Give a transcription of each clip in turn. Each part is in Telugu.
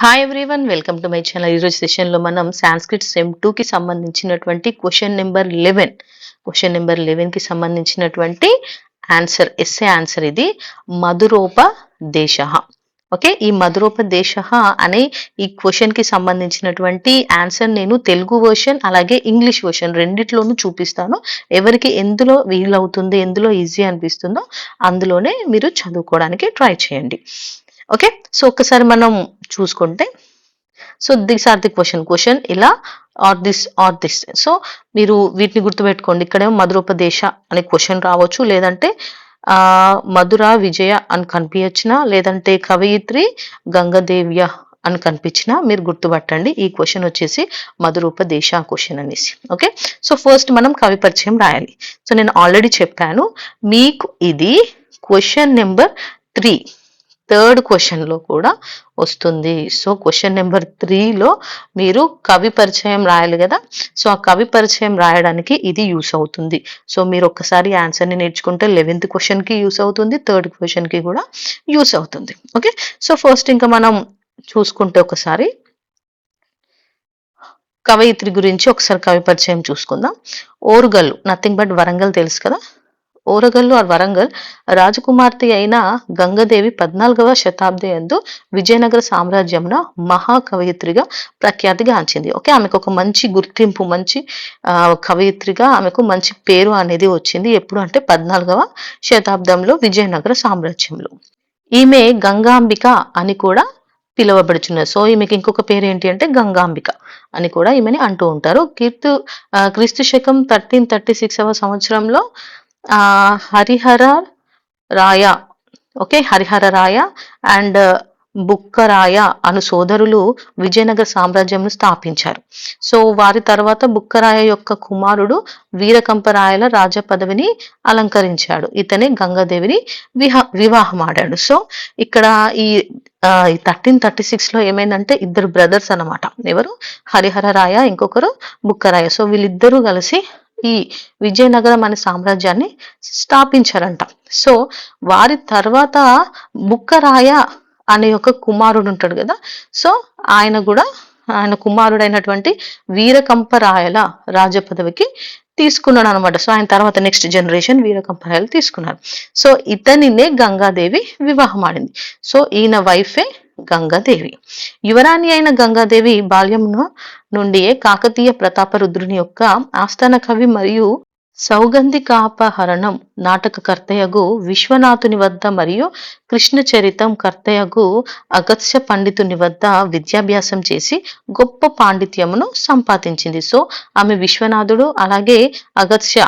Hi everyone, welcome to my channel. ఈరోజు సెషన్లో మనం సాంస్క్రిట్ సెమ్ 2కి సంబంధించినటువంటి క్వశ్చన్ నెంబర్ 11కి సంబంధించినటువంటి ఎస్సే ఆన్సర్ ఇది. మధురోపదేశ. ఓకే, ఈ మధురోపదేశ అనే ఈ క్వశ్చన్కి సంబంధించినటువంటి ఆన్సర్ నేను తెలుగు వర్షన్ అలాగే ఇంగ్లీష్ వర్షన్ రెండిట్లోనూ చూపిస్తాను. ఎవరికి ఎందులో వీలవుతుంది, ఎందులో ఈజీ అనిపిస్తుందో అందులోనే మీరు చదువుకోవడానికి ట్రై చేయండి. ఓకే, సో ఒకసారి మనం చూసుకుంటే, so this are the question ఇలా ఆర్ దిస్. సో మీరు వీటిని గుర్తుపెట్టుకోండి. ఇక్కడేమో మధురోపదేశ అనే క్వశ్చన్ రావచ్చు, లేదంటే మధుర విజయ అని కనిపించిన, లేదంటే కవయిత్రి గంగదేవ్య అని కనిపించిన మీరు గుర్తుపట్టండి. ఈ క్వశ్చన్ వచ్చేసి మధురోపదేశ క్వశ్చన్ అనేసి. ఓకే, సో ఫస్ట్ మనం కవి పరిచయం రాయాలి. సో నేను ఆల్రెడీ చెప్పాను మీకు ఇది క్వశ్చన్ నెంబర్ 3 థర్డ్ క్వశ్చన్ లో కూడా వస్తుంది. సో క్వశ్చన్ నెంబర్ 3లో మీరు కవి పరిచయం రాయాలి కదా. సో ఆ కవి పరిచయం రాయడానికి ఇది యూస్ అవుతుంది. సో మీరు ఒక్కసారి ఆన్సర్ని నేర్చుకుంటే 11th క్వశ్చన్కి యూస్ అవుతుంది, థర్డ్ క్వశ్చన్కి కూడా యూస్ అవుతుంది. ఓకే, సో ఫస్ట్ ఇంకా మనం చూసుకుంటే ఒకసారి కవయిత్రి గురించి ఒకసారి కవి పరిచయం చూసుకుందాం. ఓరుగల్లు నథింగ్ బట్ వరంగల్ తెలుసు కదా. ఓరగల్లు ఆర్ వరంగల్ రాజకుమార్తె అయిన గంగదేవి 14వ శతాబ్ది యందు విజయనగర సామ్రాజ్యంలో మహాకవయిత్రిగా ప్రఖ్యాతిగాంచింది. ఓకే, ఆమెకు ఒక మంచి గుర్తింపు, మంచి కవయిత్రిగా ఆమెకు మంచి పేరు అనేది వచ్చింది. ఎప్పుడు అంటే 14వ శతాబ్దంలో విజయనగర సామ్రాజ్యంలో. ఈమె గంగాంబిక అని కూడా పిలువబడుచున్నది. సో ఈమెకి ఇంకొక పేరు ఏంటి అంటే గంగాంబిక అని కూడా ఈమెని అంటూ ఉంటారు. క్రీస్తు శకం 1336వ సంవత్సరంలో హరిహర రాయ, ఓకే, హరిహర రాయ అండ్ బుక్కరాయ అను సోదరులు విజయనగర సామ్రాజ్యంను స్థాపించారు. సో వారి తర్వాత బుక్కరాయ యొక్క కుమారుడు వీరకంపరాయల రాజ పదవిని అలంకరించాడు. ఇతనే గంగాదేవిని వివాహమాడాడు. సో ఇక్కడ ఈ 1336లో ఏమైందంటే ఇద్దరు బ్రదర్స్ అన్నమాట. ఎవరు? హరిహర రాయ, ఇంకొకరు బుక్కరాయ. సో వీళ్ళిద్దరూ కలిసి ఈ విజయనగరం అనే సామ్రాజ్యాన్ని స్థాపించారంట. సో వారి తర్వాత బుక్కరాయ అనే ఒక కుమారుడు ఉంటాడు కదా. సో ఆయన కుమారుడైనటువంటి వీరకంపరాయల రాజ పదవికి తీసుకున్నాడు అనమాట. సో ఆయన తర్వాత నెక్స్ట్ జనరేషన్ వీరకంపరాయలు తీసుకున్నారు. సో ఇతనినే గంగాదేవి వివాహం ఆడింది. సో ఈయన వైఫే గంగాదేవి. యువరాణి అయిన గంగాదేవి బాల్యం నుండియే కాకతీయ ప్రతాపరుద్రుని యొక్క ఆస్థాన కవి మరియు సౌగంధికాపహరణం నాటకకర్తయగు విశ్వనాథుని వద్ద మరియు కృష్ణ చరితం కర్తయగు అగత్స్య పండితుని వద్ద విద్యాభ్యాసం చేసి గొప్ప పాండిత్యమును సంపాదించింది. సో ఆమె విశ్వనాథుడు అలాగే అగత్స్య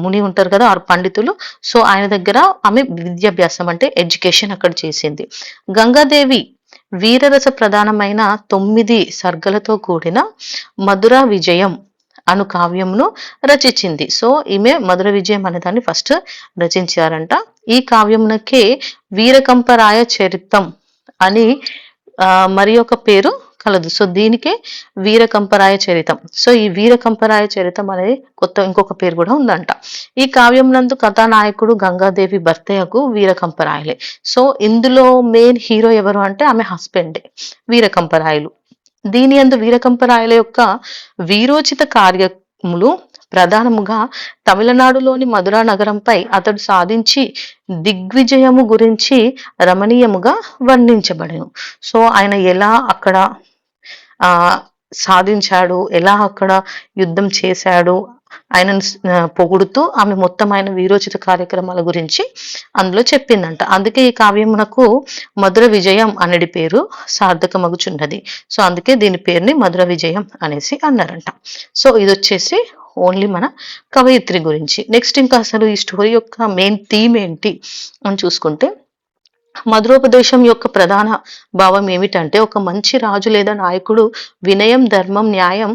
ముని ఉంటారు కదా, ఆ పండితులు. సో ఆయన దగ్గర ఆమె విద్యాభ్యాసం అంటే ఎడ్యుకేషన్ అక్కడ చేసింది. గంగాదేవి వీరరస ప్రధానమైన 9 సర్గలతో కూడిన మధుర విజయం అను కావ్యమును రచించింది. సో ఈమె మధుర విజయం అనే దాన్ని ఫస్ట్ రచించారంట. ఈ కావ్యమునకే వీరకంపరాయ చరితం అని మరి ఒక పేరు కలదు. సో దీనికే వీరకంపరాయ చరితం. సో ఈ వీరకంపరాయ చరితం అనేది ఇంకొక పేరు కూడా ఉందంట. ఈ కావ్యం నందు కథానాయకుడు గంగాదేవి భర్తయకు వీరకంపరాయలే. సో ఇందులో మెయిన్ హీరో ఎవరు అంటే ఆమె హస్బెండే వీరకంపరాయలు. దీని యందు వీరకంపరాయల యొక్క వీరోచిత కార్యములు ప్రధానముగా తమిళనాడులోని మధురా నగరంపై అతడు సాధించి దిగ్విజయము గురించి రమణీయముగా వర్ణించబడెను. సో ఆయన ఎలా అక్కడ సాధించాడు, ఎలా అక్కడ యుద్ధం చేశాడు, ఆయనను పొగుడుతూ ఆమె మొత్తం ఆయన వీరోచిత కార్యక్రమాల గురించి అందులో చెప్పిందంట. అందుకే ఈ కావ్యమునకు మధుర విజయం అనేది పేరు సార్థకమగుచున్నది. సో అందుకే దీని పేరుని మధుర విజయం అనేసి అన్నారంట. సో ఇది వచ్చేసి ఓన్లీ మన కవయిత్రి గురించి. నెక్స్ట్ ఇంకా అసలు ఈ స్టోరీ యొక్క మెయిన్ థీమ్ ఏంటి అని చూసుకుంటే, మధురోపదేశం యొక్క ప్రధాన భావం ఏమిటంటే ఒక మంచి రాజు లేదా నాయకుడు వినయం, ధర్మం, న్యాయం,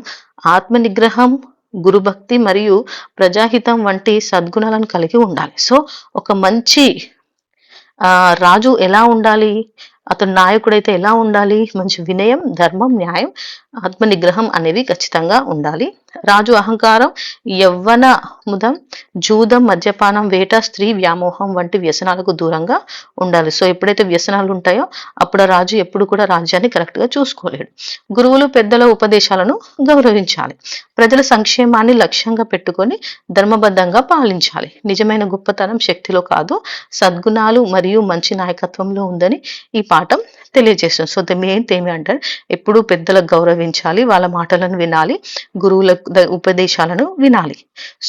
ఆత్మనిగ్రహం, గురుభక్తి మరియు ప్రజాహితం వంటి సద్గుణాలను కలిగి ఉండాలి. సో ఒక మంచి రాజు ఎలా ఉండాలి, అతను నాయకుడైతే ఎలా ఉండాలి, మంచి వినయం, ధర్మం, న్యాయం, ఆత్మనిగ్రహం అనేవి ఖచ్చితంగా ఉండాలి. రాజు అహంకారం, యవ్వన ముదం, జూదం, మద్యపానం, వేట, స్త్రీ వ్యామోహం వంటి వ్యసనాలకు దూరంగా ఉండాలి. సో ఎప్పుడైతే వ్యసనాలు ఉంటాయో అప్పుడు రాజు ఎప్పుడు కూడా రాజ్యాన్ని కరెక్ట్ గా చూసుకోలేడు. గురువులు పెద్దల ఉపదేశాలను గౌరవించాలి. ప్రజల సంక్షేమాన్ని లక్ష్యంగా పెట్టుకొని ధర్మబద్ధంగా పాలించాలి. నిజమైన గొప్పతనం శక్తిలో కాదు, సద్గుణాలు మరియు మంచి నాయకత్వంలో ఉందని ఈ పాఠం తెలియజేస్తుంది. సో ద మెయిన్ థీమ్ అంటే ఎప్పుడూ పెద్దలకు గౌరవించాలి, వాళ్ళ మాటలను వినాలి, గురువుల ఉపదేశాలను వినాలి.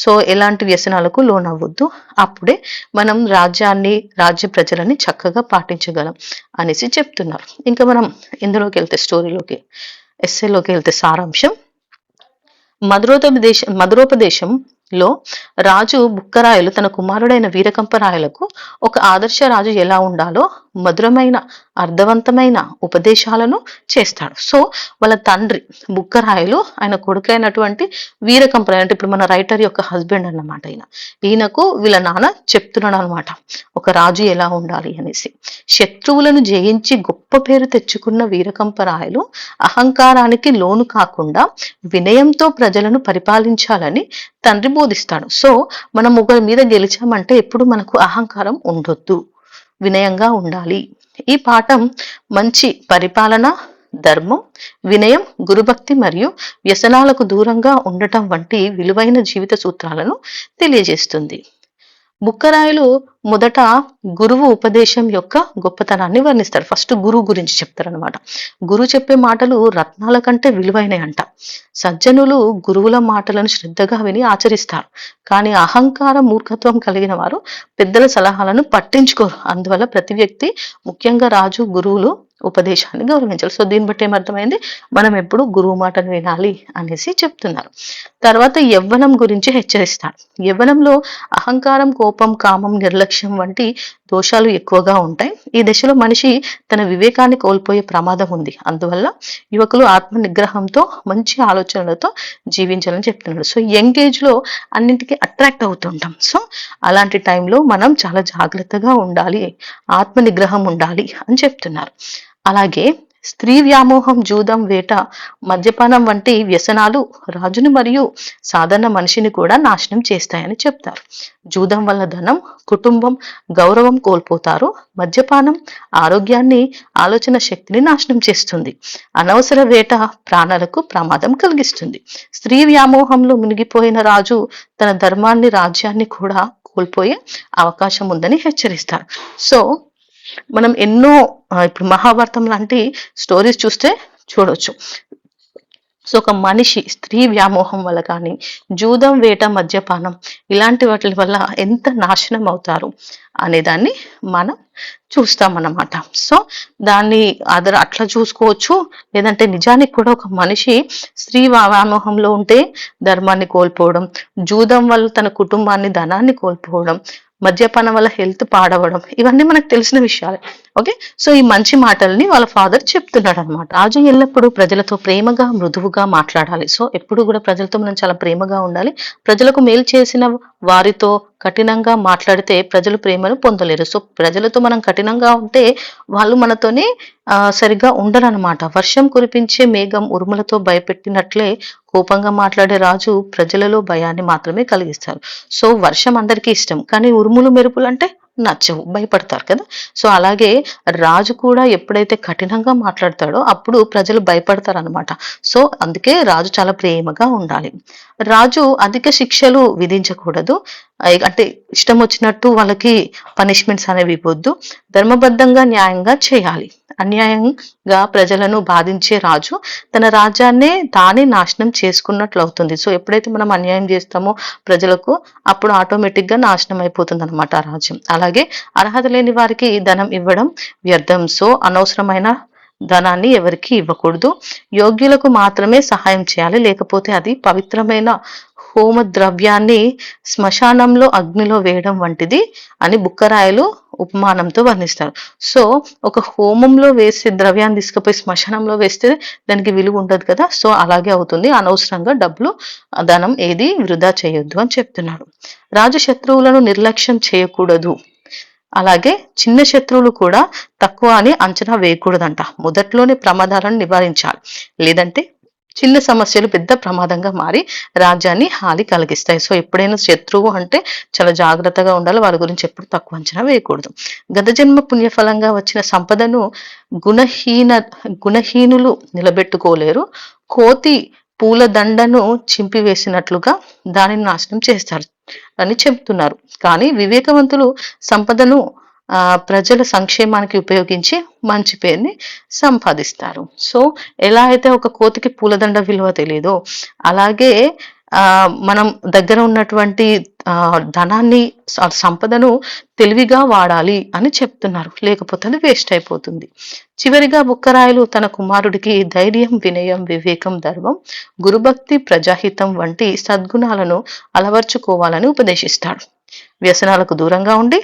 సో ఎలాంటి వ్యసనాలకు లోనవ్వద్దు. అప్పుడే మనం రాజ్యాన్ని, రాజ్య ప్రజలని చక్కగా పాటించగలం అనేసి చెప్తున్నారు. ఇంకా మనం ఇందులోకి వెళ్తే స్టోరీలోకి, ఎస్సేలోకి వెళ్తే సారాంశం, మధురోపదేశంలో రాజు బుక్కరాయలు తన కుమారుడైన వీరకంపరాయలకు ఒక ఆదర్శ రాజు ఎలా ఉండాలో మధురమైన అర్థవంతమైన ఉపదేశాలను చేస్తాడు. సో వాళ్ళ తండ్రి బుక్కరాయలు ఆయన కొడుకైనటువంటి వీరకంపరాయలు, అంటే ఇప్పుడు మన రైటర్ యొక్క హస్బెండ్ అన్నమాట. ఈయనకు వీళ్ళ నాన్న చెప్తున్నాడు అనమాట ఒక రాజు ఎలా ఉండాలి అనేసి. శత్రువులను జయించి గొప్ప పేరు తెచ్చుకున్న వీరకంపరాయలు అహంకారానికి లోను కాకుండా వినయంతో ప్రజలను పరిపాలించాలని తండ్రి బోధిస్తాడు. సో మనం ఒకరి మీద గెలిచామంటే ఎప్పుడు మనకు అహంకారం ఉండొద్దు, వినయంగా ఉండాలి. ఈ పాఠం మంచి పరిపాలన, ధర్మం, వినయం, గురుభక్తి మరియు వ్యసనాలకు దూరంగా ఉండటం వంటి విలువైన జీవిత సూత్రాలను తెలియజేస్తుంది. బుక్కరాయలు మొదట గురువు ఉపదేశం యొక్క గొప్పతనాన్ని వర్ణిస్తారు. ఫస్ట్ గురువు గురించి చెప్తారనమాట. గురువు చెప్పే మాటలు రత్నాల కంటే విలువైనవి అంట. సజ్జనులు గురువుల మాటలను శ్రద్ధగా విని ఆచరిస్తారు. కానీ అహంకారం, మూర్ఖత్వం కలిగిన వారు పెద్దల సలహాలను పట్టించుకోరు. అందువల్ల ప్రతి వ్యక్తి, ముఖ్యంగా రాజు, గురువులు ఉపదేశాన్ని గౌరవించాలి. సో దీన్ని బట్టి ఏమర్థమైంది, మనం ఎప్పుడు గురువు మాటను వినాలి అనేసి చెప్తున్నారు. తర్వాత యవ్వనం గురించి హెచ్చరిస్తాడు. యవ్వనంలో అహంకారం, కోపం, కామం, నిర్లక్ష్యం వంటి దోషాలు ఎక్కువగా ఉంటాయి. ఈ దశలో మనిషి తన వివేకాన్ని కోల్పోయే ప్రమాదం ఉంది. అందువల్ల యువకులు ఆత్మ నిగ్రహంతో మంచి ఆలోచనలతో జీవించాలని చెప్తున్నాడు. సో యంగ్ ఏజ్ లో అన్నింటికి అట్రాక్ట్ అవుతుంటాం. సో అలాంటి టైంలో మనం చాలా జాగ్రత్తగా ఉండాలి, ఆత్మ నిగ్రహం ఉండాలి అని చెప్తున్నారు. అలాగే స్త్రీ వ్యామోహం, జూదం, వేట, మద్యపానం వంటి వ్యసనాలు రాజుని మరియు సాధారణ మనిషిని కూడా నాశనం చేస్తాయని చెప్తారు. జూదం వల్ల ధనం, కుటుంబం, గౌరవం కోల్పోతారు. మద్యపానం ఆరోగ్యాన్ని, ఆలోచన శక్తిని నాశనం చేస్తుంది. అనవసర వేట ప్రాణాలకు ప్రమాదం కలిగిస్తుంది. స్త్రీ వ్యామోహంలో మునిగిపోయిన రాజు తన ధర్మాన్ని, రాజ్యాన్ని కూడా కోల్పోయే అవకాశం ఉందని హెచ్చరిస్తారు. సో మనం ఎన్నో ఇప్పుడు మహాభారతం లాంటి స్టోరీస్ చూస్తే చూడొచ్చు. సో ఒక మనిషి స్త్రీ వ్యామోహం వల్ల కానీ, జూదం, వేట, మద్యపానం ఇలాంటి వాటి వల్ల ఎంత నాశనం అవుతారు అనేదాన్ని మనం చూస్తామన్నమాట. సో దాన్ని అట్లా చూసుకోవచ్చు. లేదంటే నిజానికి కూడా ఒక మనిషి స్త్రీ వ్యామోహంలో ఉంటే ధర్మాన్ని కోల్పోవడం, జూదం వల్ల తన కుటుంబాన్ని, ధనాన్ని కోల్పోవడం, మద్యపానం వల్ల హెల్త్ పాడవడం, ఇవన్నీ మనకు తెలిసిన విషయాలే. ఓకే, సో ఈ మంచి మాటల్ని వాళ్ళ ఫాదర్ చెప్తున్నాడు అనమాట. రాజు ఎల్లప్పుడూ ప్రజలతో ప్రేమగా, మృదువుగా మాట్లాడాలి. సో ఎప్పుడు కూడా ప్రజలతో మనం చాలా ప్రేమగా ఉండాలి. ప్రజలకు మేలు చేసిన వారితో కఠినంగా మాట్లాడితే ప్రజలు ప్రేమను పొందలేరు. సో ప్రజలతో మనం కఠినంగా ఉంటే వాళ్ళు మనతోనే సరిగ్గా ఉండరనమాట. వర్షం కురిపించే మేఘం ఉరుములతో భయపెట్టినట్లే కోపంగా మాట్లాడే రాజు ప్రజలలో భయాన్ని మాత్రమే కలిగిస్తారు. సో వర్షం అందరికీ ఇష్టం, కానీ ఉరుములు, మెరుపులు అంటే నచ్చవు, భయపడతారు కదా. సో అలాగే రాజు కూడా ఎప్పుడైతే కఠినంగా మాట్లాడతాడో అప్పుడు ప్రజలు భయపడతారు అనమాట. సో అందుకే రాజు చాలా ప్రేమగా ఉండాలి. రాజు అధిక శిక్షలు విధించకూడదు, అంటే ఇష్టం వచ్చినట్టు వాళ్ళకి పనిష్మెంట్స్ అనేవి ఇవ్వద్దు. ధర్మబద్ధంగా, న్యాయంగా చేయాలి. అన్యాయంగా ప్రజలను బాధించే రాజు తన రాజ్యాన్నే తానే నాశనం చేసుకున్నట్లు అవుతుంది. సో ఎప్పుడైతే మనం అన్యాయం చేస్తామో ప్రజలకు, అప్పుడు ఆటోమేటిక్ గా నాశనం అయిపోతుంది అనమాట ఆ రాజ్యం. అలాగే అర్హత లేని వారికి ధనం ఇవ్వడం వ్యర్థం. సో అనవసరమైన ధనాన్ని ఎవరికి ఇవ్వకూడదు. యోగ్యులకు మాత్రమే సహాయం చేయాలి, లేకపోతే అది పవిత్రమైన హోమ ద్రవ్యాన్ని శ్మశానంలో అగ్నిలో వేయడం వంటిది అని బుక్కరాయలు ఉపమానంతో వర్ణిస్తారు. సో ఒక హోమంలో వేసే ద్రవ్యాన్ని తీసుకుపోయి శ్మశానంలో వేస్తే దానికి విలువ ఉండదు కదా. సో అలాగే అవుతుంది. అనవసరంగా డబ్బులు, ధనం ఏది వృధా చేయొద్దు అని చెప్తున్నాడు. రాజు శత్రువులను నిర్లక్ష్యం చేయకూడదు. అలాగే చిన్న శత్రువులు కూడా తక్కువ అని అంచనా వేయకూడదంట. మొదట్లోనే ప్రమాదాలను నివారించాలి, లేదంటే చిన్న సమస్యలు పెద్ద ప్రమాదంగా మారి రాజ్యాన్ని హాని కలిగిస్తాయి. సో ఎప్పుడైనా శత్రువు అంటే చాలా జాగ్రత్తగా ఉండాలి. వాళ్ళ గురించి ఎప్పుడు తక్కువ అంచనా వేయకూడదు. గత జన్మ పుణ్యఫలంగా వచ్చిన సంపదను గుణహీన గుణహీనులు నిలబెట్టుకోలేరు. కోతి పూల దండను చింపివేసినట్లుగా దానిని నాశనం చేస్తారు అని చెప్తున్నారు. కానీ వివేకవంతులు సంపదను ప్రజల సంక్షేమానికి ఉపయోగించి మంచి పేరుని సంపాదిస్తారు. సో ఎలా అయితే ఒక కోతికి పూలదండ విలువ తెలియదో అలాగే మనం దగ్గర ఉన్నటువంటి ధనాన్ని సంపదను తెలివిగా వాడాలి అని చెప్తున్నారు. లేకపోతే అది వేస్ట్ అయిపోతుంది. చివరిగా బుక్కరాయలు తన కుమారుడికి ధైర్యం, వినయం, వివేకం, ధర్మం, గురుభక్తి, ప్రజాహితం వంటి సద్గుణాలను అలవర్చుకోవాలని ఉపదేశిస్తాడు. వ్యసనాలకు దూరంగా ఉండి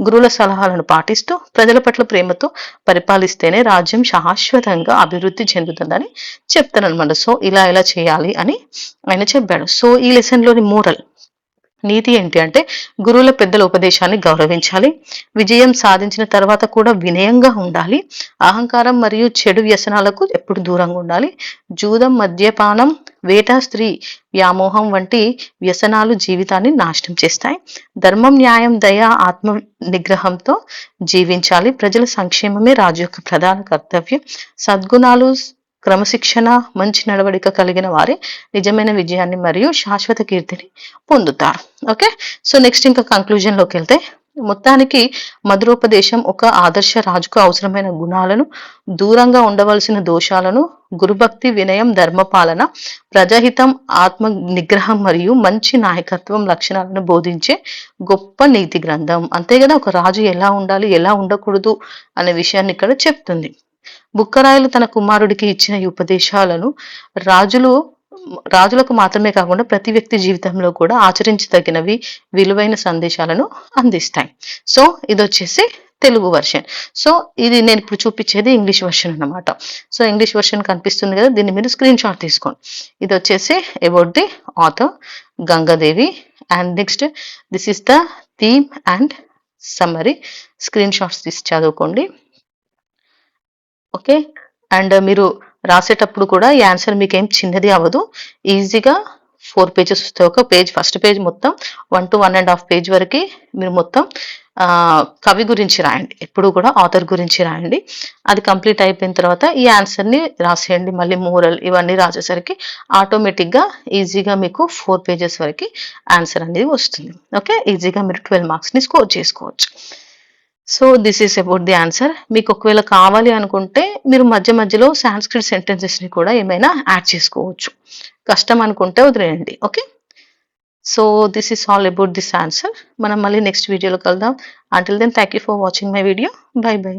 గురువుల సలహాలను పాటిస్తూ ప్రజల పట్ల ప్రేమతో పరిపాలిస్తేనే రాజ్యం శాశ్వతంగా అభివృద్ధి చెందుతుందని చెప్తానన్నమాట. సో ఇలా చేయాలి అని ఆయన చెప్పాడు. సో ఈ లెసన్ లోని మోరల్ నీతి ఏంటి అంటే గురువుల పెద్దల ఉపదేశాన్ని గౌరవించాలి. విజయం సాధించిన తర్వాత కూడా వినయంగా ఉండాలి. అహంకారం మరియు చెడు వ్యసనాలకు ఎప్పుడు దూరంగా ఉండాలి. జూదం, మద్యపానం, వేట, స్త్రీ వ్యామోహం వంటి వ్యసనాలు జీవితాన్ని నాశనం చేస్తాయి. ధర్మం, న్యాయం, దయ, ఆత్మ నిగ్రహంతో జీవించాలి. ప్రజల సంక్షేమమే రాజు యొక్క ప్రధాన కర్తవ్యం. సద్గుణాలు, క్రమశిక్షణ, మంచి నడవడిక కలిగిన వారే నిజమైన విజయాన్ని మరియు శాశ్వత కీర్తిని పొందుతారు. ఓకే, సో నెక్స్ట్ ఇంకా కంక్లూజన్ లోకి వెళ్తే మొత్తానికి మధురోపదేశం ఒక ఆదర్శ రాజుకు అవసరమైన గుణాలను, దూరంగా ఉండవలసిన దోషాలను, గురుభక్తి, వినయం, ధర్మపాలన, ప్రజాహితం, ఆత్మ నిగ్రహం మరియు మంచి నాయకత్వం లక్షణాలను బోధించే గొప్ప నీతి గ్రంథం. అంతే కదా, ఒక రాజు ఎలా ఉండాలి, ఎలా ఉండకూడదు అనే విషయాన్ని ఇక్కడ చెప్తుంది. బుక్కరాయలు తన కుమారుడికి ఇచ్చిన ఈ ఉపదేశాలను రాజులకు మాత్రమే కాకుండా ప్రతి వ్యక్తి జీవితంలో కూడా ఆచరించదగినవి, విలువైన సందేశాలను అందిస్తాయి. సో ఇది వచ్చేసి తెలుగు వర్షన్. సో ఇది నేను ఇప్పుడు చూపించేది ఇంగ్లీష్ వర్షన్ అన్నమాట. సో ఇంగ్లీష్ వర్షన్ కనిపిస్తుంది కదా, దీన్ని మీరు స్క్రీన్ షాట్ తీసుకోండి. ఇది వచ్చేసి about the author Gangadevi and next this is the theme and summary. Screenshots తీసి చదువుకోండి. ఓకే, అండ్ మీరు రాసేటప్పుడు కూడా ఈ ఆన్సర్ మీకు ఏం చిన్నది అవ్వదు. ఈజీగా 4 పేజెస్ వస్తాయి. ఒక పేజ్, ఫస్ట్ పేజ్ మొత్తం 1 to 1.5 పేజ్ వరకు మీరు మొత్తం కవి గురించి రాయండి. ఎప్పుడు కూడా ఆథర్ గురించి రాయండి. అది కంప్లీట్ అయిపోయిన తర్వాత ఈ ఆన్సర్ని రాసేయండి. మళ్ళీ మోరల్ ఇవన్నీ రాసేసరికి ఆటోమేటిక్గా ఈజీగా మీకు 4 పేజెస్ వరకు ఆన్సర్ అనేది వస్తుంది. ఓకే, ఈజీగా మీరు 12 మార్క్స్ని స్కోర్ చేసుకోవచ్చు. So this is about the answer. మీకు ఒకవేళ కావాలి అనుకుంటే మీరు మధ్య మధ్యలో సాంస్క్రిట్ సెంటెన్సెస్ని కూడా ఏమైనా యాడ్ చేసుకోవచ్చు. కష్టం అనుకుంటే వదిలేయండి. Okay, so this is all about this answer. మనం మళ్ళీ నెక్స్ట్ వీడియోలో కలుద్దాం. Until then thank you for watching my video. Bye by.